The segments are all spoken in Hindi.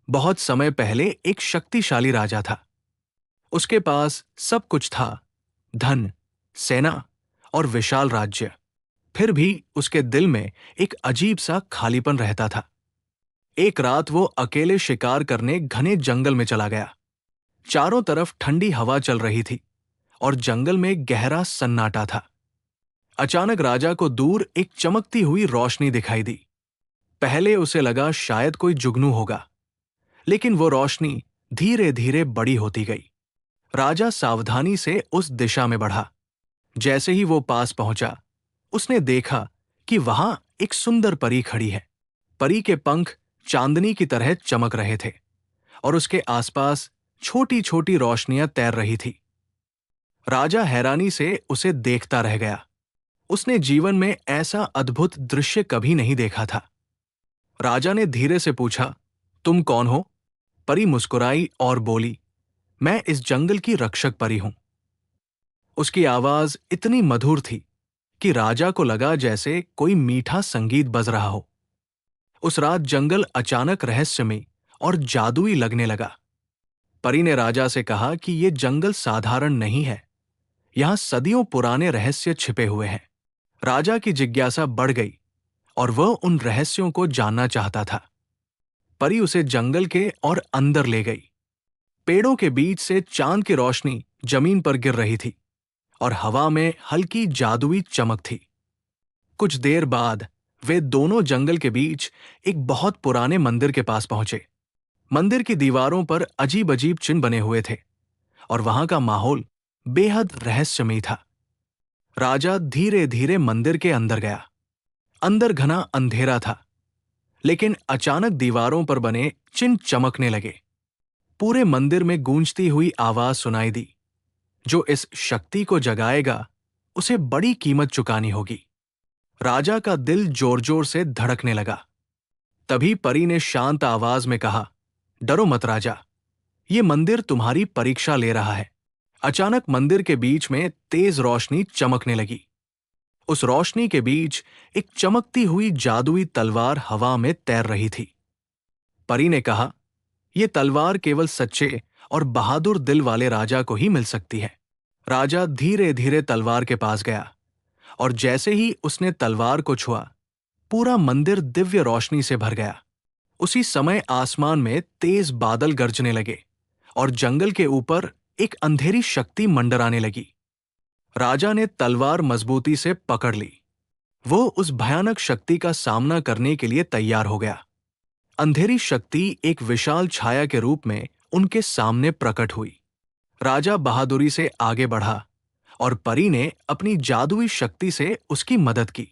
बहुत समय पहले एक शक्तिशाली राजा था। उसके पास सब कुछ था, धन, सेना और विशाल राज्य। फिर भी उसके दिल में एक अजीब सा खालीपन रहता था। एक रात वो अकेले शिकार करने घने जंगल में चला गया। चारों तरफ ठंडी हवा चल रही थी और जंगल में गहरा सन्नाटा था। अचानक राजा को दूर एक चमकती हुई रोशनी दिखाई दी। पहले उसे लगा शायद कोई जुगनू होगा, लेकिन वो रोशनी धीरे धीरे बड़ी होती गई। राजा सावधानी से उस दिशा में बढ़ा। जैसे ही वो पास पहुंचा, उसने देखा कि वहां एक सुंदर परी खड़ी है। परी के पंख चांदनी की तरह चमक रहे थे और उसके आसपास छोटी छोटी रोशनियां तैर रही थी। राजा हैरानी से उसे देखता रह गया। उसने जीवन में ऐसा अद्भुत दृश्य कभी नहीं देखा था। राजा ने धीरे से पूछा, तुम कौन हो? परी मुस्कुराई और बोली, मैं इस जंगल की रक्षक परी हूं। उसकी आवाज इतनी मधुर थी कि राजा को लगा जैसे कोई मीठा संगीत बज रहा हो। उस रात जंगल अचानक रहस्यमय और जादुई लगने लगा। परी ने राजा से कहा कि यह जंगल साधारण नहीं है, यहां सदियों पुराने रहस्य छिपे हुए हैं। राजा की जिज्ञासा बढ़ गई और वह उन रहस्यों को जानना चाहता था। परी उसे जंगल के और अंदर ले गई। पेड़ों के बीच से चांद की रोशनी जमीन पर गिर रही थी और हवा में हल्की जादुई चमक थी। कुछ देर बाद वे दोनों जंगल के बीच एक बहुत पुराने मंदिर के पास पहुंचे। मंदिर की दीवारों पर अजीब अजीब चिन्ह बने हुए थे और वहां का माहौल बेहद रहस्यमय था। राजा धीरे धीरे मंदिर के अंदर गया। अंदर घना अंधेरा था, लेकिन अचानक दीवारों पर बने चिन्ह चमकने लगे। पूरे मंदिर में गूंजती हुई आवाज सुनाई दी, जो इस शक्ति को जगाएगा उसे बड़ी कीमत चुकानी होगी। राजा का दिल जोर जोर से धड़कने लगा। तभी परी ने शांत आवाज में कहा, डरो मत राजा, ये मंदिर तुम्हारी परीक्षा ले रहा है। अचानक मंदिर के बीच में तेज रोशनी चमकने लगी। उस रोशनी के बीच एक चमकती हुई जादुई तलवार हवा में तैर रही थी। परी ने कहा, यह तलवार केवल सच्चे और बहादुर दिल वाले राजा को ही मिल सकती है। राजा धीरे धीरे तलवार के पास गया और जैसे ही उसने तलवार को छुआ, पूरा मंदिर दिव्य रोशनी से भर गया। उसी समय आसमान में तेज बादल गरजने लगे और जंगल के ऊपर एक अंधेरी शक्ति मंडराने लगी। राजा ने तलवार मजबूती से पकड़ ली। वो उस भयानक शक्ति का सामना करने के लिए तैयार हो गया। अंधेरी शक्ति एक विशाल छाया के रूप में उनके सामने प्रकट हुई। राजा बहादुरी से आगे बढ़ा और परी ने अपनी जादुई शक्ति से उसकी मदद की।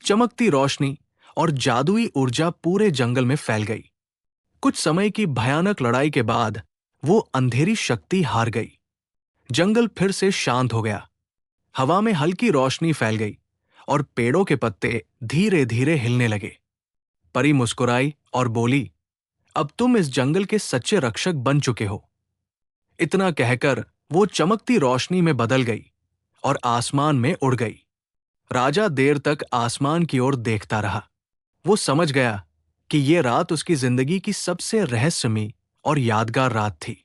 चमकती रोशनी और जादुई ऊर्जा पूरे जंगल में फैल गई। कुछ समय की भयानक लड़ाई के बाद वो अंधेरी शक्ति हार गई। जंगल फिर से शांत हो गया। हवा में हल्की रोशनी फैल गई और पेड़ों के पत्ते धीरे धीरे हिलने लगे। परी मुस्कुराई और बोली, अब तुम इस जंगल के सच्चे रक्षक बन चुके हो। इतना कहकर वो चमकती रोशनी में बदल गई और आसमान में उड़ गई। राजा देर तक आसमान की ओर देखता रहा। वो समझ गया कि ये रात उसकी जिंदगी की सबसे रहस्यमयी और यादगार रात थी।